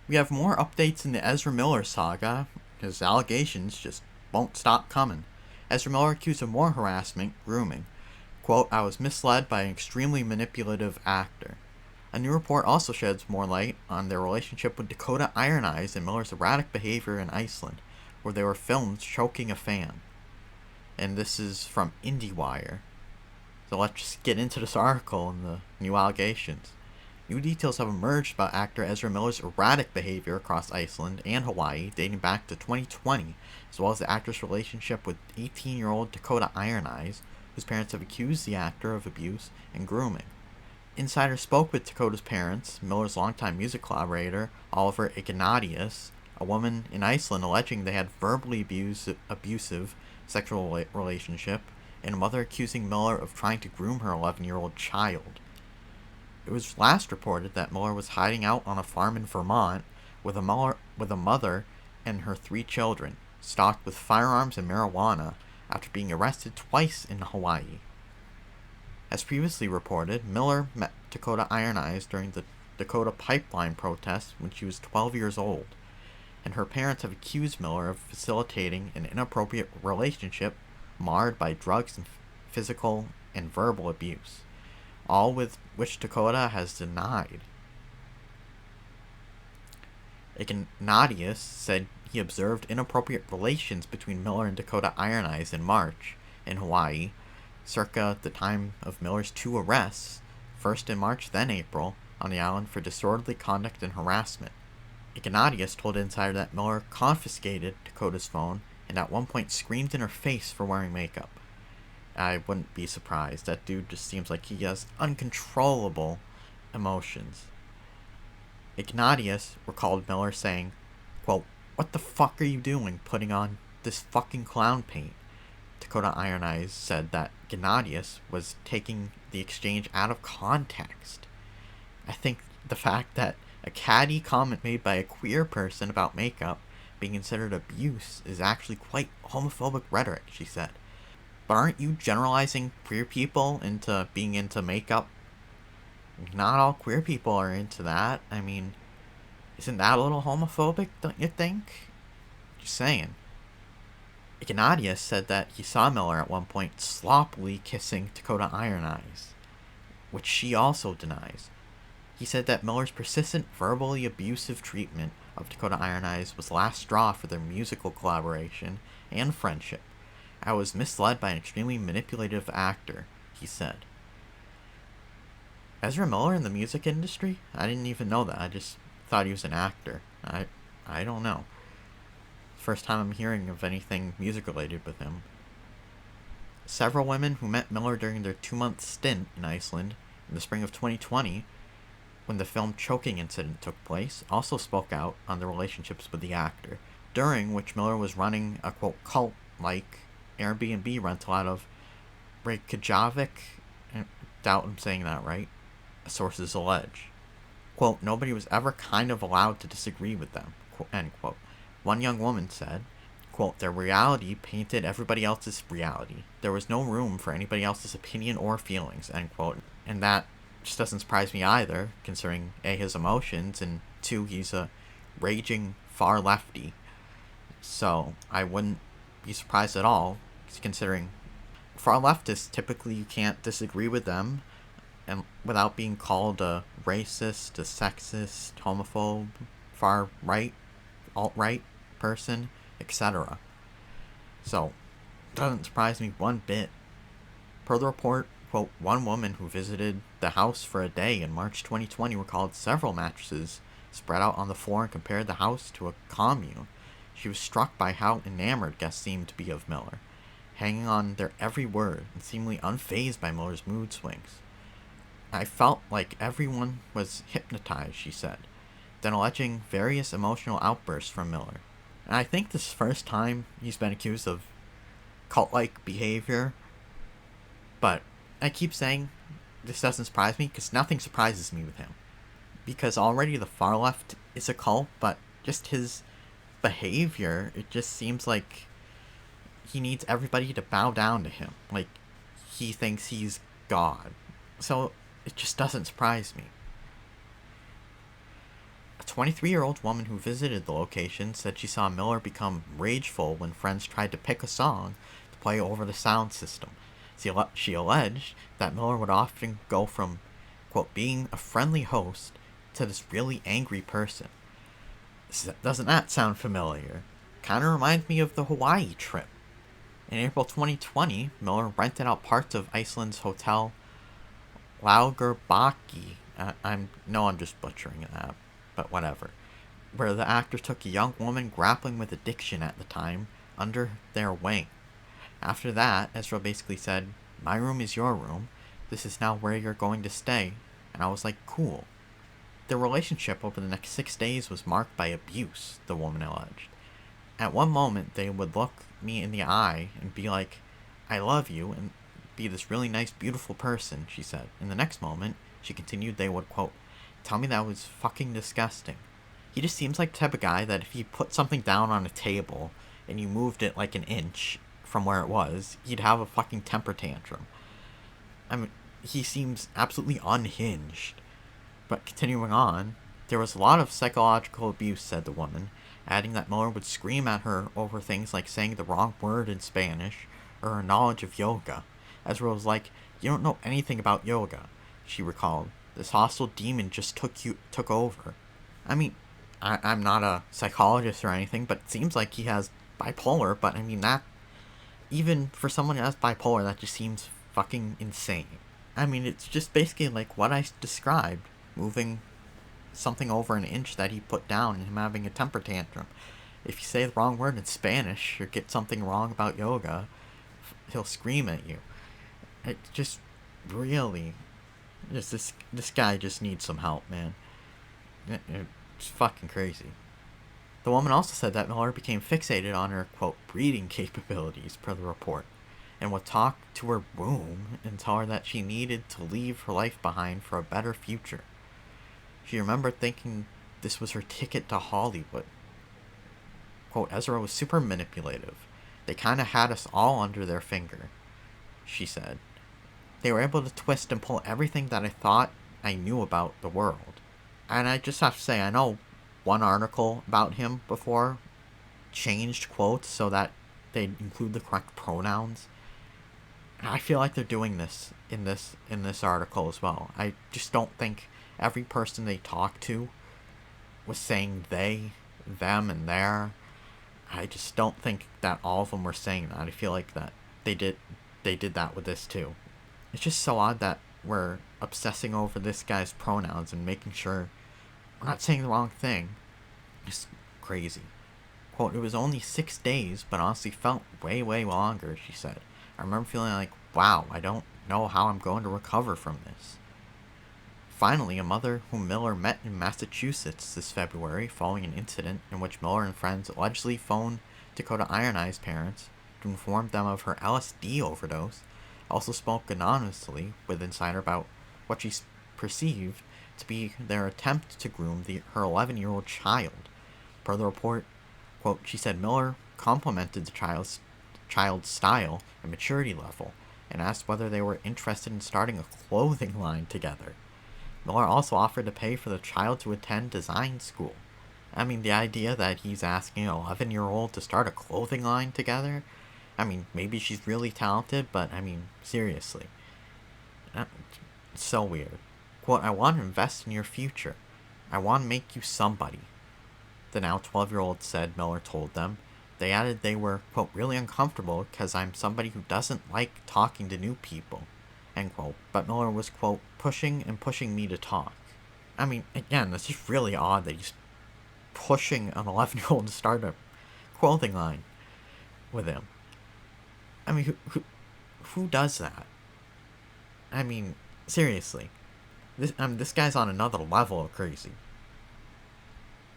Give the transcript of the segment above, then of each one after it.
We have more updates in the Ezra Miller saga. His allegations just won't stop coming. Ezra Miller accused of more harassment, grooming. Quote, I was misled by an extremely manipulative actor. A new report also sheds more light on their relationship with Dakota Iron Eyes and Miller's erratic behavior in Iceland, where they were filmed choking a fan. And this is from IndieWire. So let's just get into this article and the new allegations. New details have emerged about actor Ezra Miller's erratic behavior across Iceland and Hawaii dating back to 2020, as well as the actor's relationship with 18-year-old Dakota Iron Eyes, whose parents have accused the actor of abuse and grooming. Insiders spoke with Dakota's parents, Miller's longtime music collaborator, Oliver Ignatius, a woman in Iceland alleging they had verbally abusive sexual relationship, and a mother accusing Miller of trying to groom her 11-year-old child. It was last reported that Miller was hiding out on a farm in Vermont with a mother and her 3 children, stocked with firearms and marijuana, after being arrested twice in Hawaii. As previously reported, Miller met Dakota Iron Eyes during the Dakota Pipeline protest when she was 12 years old, and her parents have accused Miller of facilitating an inappropriate relationship marred by drugs and physical and verbal abuse, all with which Dakota has denied. Ignatius said he observed inappropriate relations between Miller and Dakota Iron Eyes in March in Hawaii, circa the time of Miller's 2 arrests, first in March then April, on the island for disorderly conduct and harassment. Ignatius told Insider that Miller confiscated Dakota's phone and at one point screamed in her face for wearing makeup. I wouldn't be surprised. That dude just seems like he has uncontrollable emotions. Ignatius recalled Miller saying, quote, what the fuck are you doing putting on this fucking clown paint? Dakota Iron Eyes said that Ignatius was taking the exchange out of context. I think the fact that a catty comment made by a queer person about makeup being considered abuse is actually quite homophobic rhetoric, she said. But aren't you generalizing queer people into being into makeup? Not all queer people are into that. I mean, isn't that a little homophobic, don't you think? Just saying. Ignatius said that he saw Miller at one point sloppily kissing Dakota Iron Eyes, which she also denies. He said that Miller's persistent verbally abusive treatment of Dakota Iron Eyes was the last straw for their musical collaboration and friendship. I was misled by an extremely manipulative actor, he said. Ezra Miller in the music industry? I didn't even know that. I just thought he was an actor. I don't know. First time I'm hearing of anything music related with him. Several women who met Miller during their 2-month stint in Iceland in the spring of 2020, when the film choking incident took place, also spoke out on their relationships with the actor, during which Miller was running a quote cult-like Airbnb rental out of Reykjavik. I doubt I'm saying that right. Sources allege. Quote, nobody was ever kind of allowed to disagree with them, end quote. One young woman said, quote, their reality painted everybody else's reality. There was no room for anybody else's opinion or feelings, end quote. And that just doesn't surprise me either, considering A, his emotions, and 2, he's a raging far lefty. So I wouldn't be surprised at all, considering far leftists, typically you can't disagree with them and without being called a racist, a sexist, homophobe, far right, alt-right person, etc. So, it doesn't surprise me one bit. Per the report, quote, one woman who visited the house for a day in March 2020 recalled several mattresses spread out on the floor and compared the house to a commune. She was struck by how enamored guests seemed to be of Miller, hanging on their every word and seemingly unfazed by Miller's mood swings. I felt like everyone was hypnotized, she said, then alleging various emotional outbursts from Miller. And I think this is the first time he's been accused of cult-like behavior, but I keep saying this doesn't surprise me because nothing surprises me with him. Because already the far left is a cult, but just his behavior, it just seems like he needs everybody to bow down to him. Like, he thinks he's God. So, it just doesn't surprise me. A 23-year-old woman who visited the location said she saw Miller become rageful when friends tried to pick a song to play over the sound system. She alleged that Miller would often go from, quote, being a friendly host to this really angry person. Doesn't that sound familiar? Kind of reminds me of the Hawaii trip. In April 2020, Miller rented out parts of Iceland's hotel Laugerbaki. I'm just butchering that, but whatever. Where the actor took a young woman grappling with addiction at the time under their wing. After that, Ezra basically said, "My room is your room. This is now where you're going to stay." And I was like, cool. Their relationship over the next 6 days was marked by abuse, the woman alleged. At one moment, they would look me in the eye and be like, "I love you," and be this really nice, beautiful person, she said. In the next moment, she continued, they would, quote, "tell me that was fucking disgusting." He just seems like the type of guy that if he put something down on a table and you moved it like an inch from where it was, he'd have a fucking temper tantrum. I mean, he seems absolutely unhinged. But continuing on, there was a lot of psychological abuse, said the woman, adding that Miller would scream at her over things like saying the wrong word in Spanish or her knowledge of yoga. Ezra was like, "You don't know anything about yoga," she recalled. "This hostile demon just took over." I mean, I'm not a psychologist or anything, but it seems like he has bipolar, but I mean, that, even for someone who has bipolar, that just seems fucking insane. I mean, it's just basically like what I described, moving something over an inch that he put down and him having a temper tantrum. If you say the wrong word in Spanish or get something wrong about yoga, he'll scream at you. It just really, this guy just needs some help, man. It's fucking crazy. The woman also said that Miller became fixated on her, quote, breeding capabilities, per the report, and would talk to her womb and tell her that she needed to leave her life behind for a better future. She remembered thinking this was her ticket to Hollywood. Quote, "Ezra was super manipulative. They kind of had us all under their finger," she said. "They were able to twist and pull everything that I thought I knew about the world." And I just have to say, I know one article about him before changed quotes so that they include the correct pronouns. And I feel like they're doing this in this article as well. I just don't think every person they talked to was saying they, them, and their. I just don't think that all of them were saying that. I feel like that they did that with this too. It's just so odd that we're obsessing over this guy's pronouns and making sure we're not saying the wrong thing. It's crazy. Quote, "It was only 6 days, but honestly felt way, way longer," she said. "I remember feeling like, wow, I don't know how I'm going to recover from this." Finally, a mother whom Miller met in Massachusetts this February following an incident in which Miller and friends allegedly phoned Dakota Iron Eye's parents to inform them of her LSD overdose, also spoke anonymously with Insider about what she perceived to be their attempt to groom her 11-year-old child. Per the report, quote, she said Miller complimented the child's style and maturity level and asked whether they were interested in starting a clothing line together. Miller also offered to pay for the child to attend design school. I mean, the idea that he's asking an 11-year-old to start a clothing line together, I mean, maybe she's really talented, but I mean, seriously. It's so weird. Quote, "I want to invest in your future. I want to make you somebody," the now 12-year-old said, Miller told them. They added they were, quote, "really uncomfortable because I'm somebody who doesn't like talking to new people," end quote. But Miller was, quote, pushing me to talk. I mean, again, it's just really odd that he's pushing an 11-year-old to start a clothing line with him. I mean, who does that? I mean, seriously. This guy's on another level of crazy.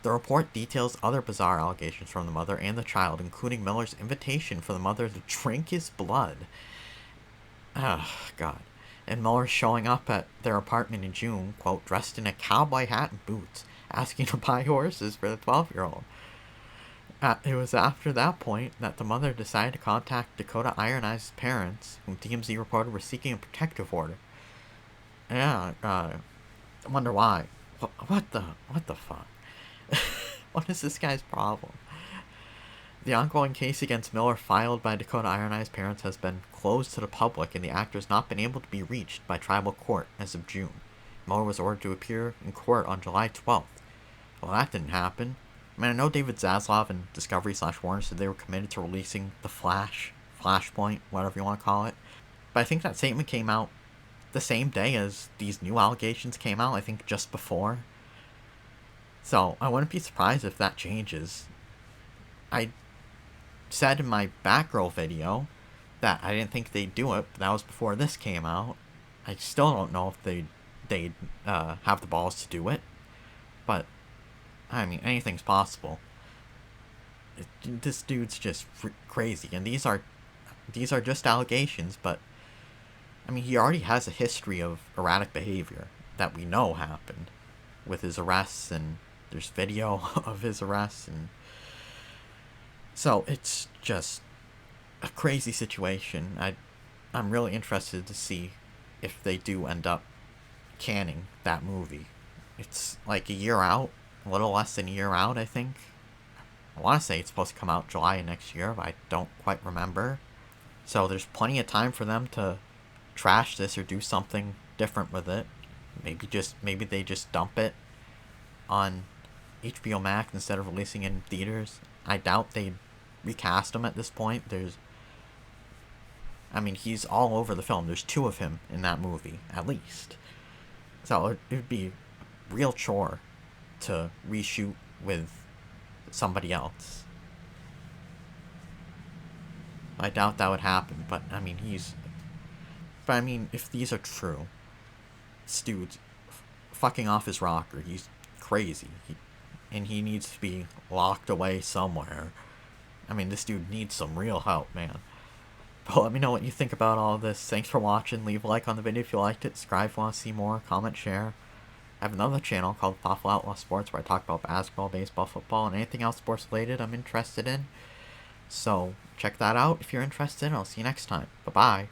The report details other bizarre allegations from the mother and the child, including Miller's invitation for the mother to drink his blood. Oh, God. And Miller showing up at their apartment in June, quote, dressed in a cowboy hat and boots, asking to buy horses for the 12-year-old. It was after that point that the mother decided to contact Dakota Iron Eye's parents, whom TMZ reported were seeking a protective order. Yeah, I wonder why. What the fuck? What is this guy's problem? The ongoing case against Miller filed by Dakota Iron Eye's parents has been closed to the public, and the actor has not been able to be reached by tribal court as of June. Miller was ordered to appear in court on July 12th. Well, that didn't happen. I mean, I know David Zaslav and Discovery/Warner said they were committed to releasing The Flash, Flashpoint, whatever you want to call it. But I think that statement came out the same day as these new allegations came out, I think just before. So I wouldn't be surprised if that changes. I said in my Batgirl video that I didn't think they'd do it, but that was before this came out. I still don't know if they'd have the balls to do it, but I mean, anything's possible. This dude's just crazy, and these are just allegations, but I mean, he already has a history of erratic behavior that we know happened with his arrests, and there's video of his arrests, and so it's just a crazy situation. I'm really interested to see if they do end up canning that movie. It's like a year out, a little less than a year out, I think. I want to say it's supposed to come out July of next year, but I don't quite remember. So there's plenty of time for them to trash this or do something different with it. Maybe they just dump it on HBO Max instead of releasing it in theaters. I doubt they'd recast him at this point. He's all over the film. There's 2 of him in that movie, at least. So it would be a real chore to reshoot with somebody else. I doubt that would happen, but if these are true, this dude's fucking off his rocker. He's crazy. And he needs to be locked away somewhere. This dude needs some real help, man. But let me know what you think about all of this. Thanks for watching. Leave a like on the video if you liked it. Subscribe if you want to see more. Comment, share. I have another channel called Thoughtful Outlaw Sports where I talk about basketball, baseball, football, and anything else sports related I'm interested in. So check that out if you're interested. I'll see you next time. Bye-bye.